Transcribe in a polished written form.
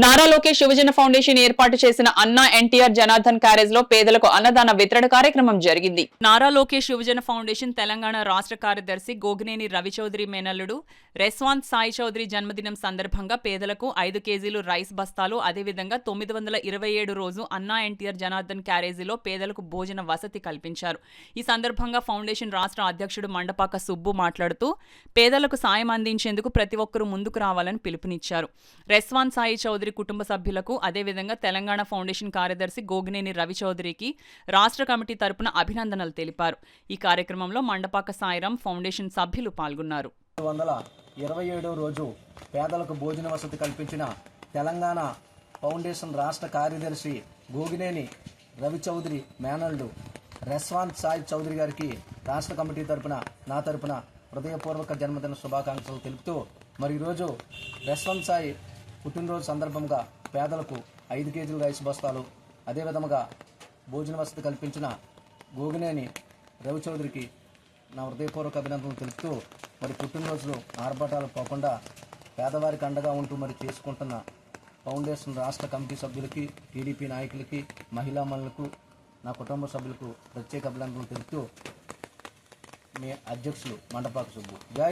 నారా లోకేష్ యువజన ఫౌండేషన్ ఏర్పాటు చేసిన అన్నా ఎన్టీఆర్ జనార్దన్ క్యారేజ్ లో పేదలకు అన్నదాన వితరణ కార్యక్రమం జరిగింది. నారా లోకేష్ యువజన ఫౌండేషన్ తెలంగాణ రాష్ట్ర కార్యదర్శి గోగినేని రవిచౌదరి మేనల్లుడు రెస్వాంత్ సాయి చౌదరి జన్మదినం సందర్భంగా పేదలకు 5 కేజీలు రైస్ బస్తాలు, అదేవిధంగా 927 రోజు అన్నా ఎన్టీఆర్ జనార్దన్ క్యారేజీలో పేదలకు భోజన వసతి కల్పించారు. ఈ సందర్భంగా ఫౌండేషన్ రాష్ట్ర అధ్యక్షుడు మండపాక సుబ్బు మాట్లాడుతూ పేదలకు సాయం అందించేందుకు ప్రతి ఒక్కరూ ముందుకు రావాలని పిలుపునిచ్చారు. రెస్వాంత్ సాయి చౌదరి కుటుంబ సభ్యులకు, అదేవిధంగా తెలంగాణ ఫౌండేషన్ కార్యదర్శి గోగినేని రవిచౌదరికి రాష్ట్ర కమిటీ తరపున అభినందనలు తెలిపారు. ఈ కార్యక్రమంలో మండపాక సాయిరాం ఫౌండేషన్ సభ్యులు పాల్గొన్నారు. 227 రోజు పేదలకు భోజన వసతి కల్పించిన తెలంగాణ ఫౌండేషన్ రాష్ట్ర కార్యదర్శి గోగినేని రవిచౌదరి మేనల్లుడు రెస్వాంత్ సాయి చౌదరి గారికి రాష్ట్ర కమిటీ తరపున నా తరపున హృదయపూర్వక జన్మదిన శుభాకాంక్షలు తెలుపుతూ మరి ఈరోజు రెస్వాంత్ సాయి పుట్టినరోజు సందర్భంగా పేదలకు 5 కేజీల రైస్ బస్తాలు, అదేవిధంగా భోజన వసతి కల్పించిన గోగినేని రవిచౌదరికి నా హృదయపూర్వక అభినందనలు తెలుపుతూ మరి పుట్టినరోజులు ఆర్భాటాలు పోకుండా పేదవారికి అండగా ఉంటూ మరి చేసుకుంటున్న ఫౌండేషన్ రాష్ట్ర కమిటీ సభ్యులకి, టీడీపీ నాయకులకి, మహిళా మనులకు, నా కుటుంబ సభ్యులకు ప్రత్యేక అభినందనలు తెలుపుతూ మీ అధ్యక్షులు మండపాక సుబ్బు.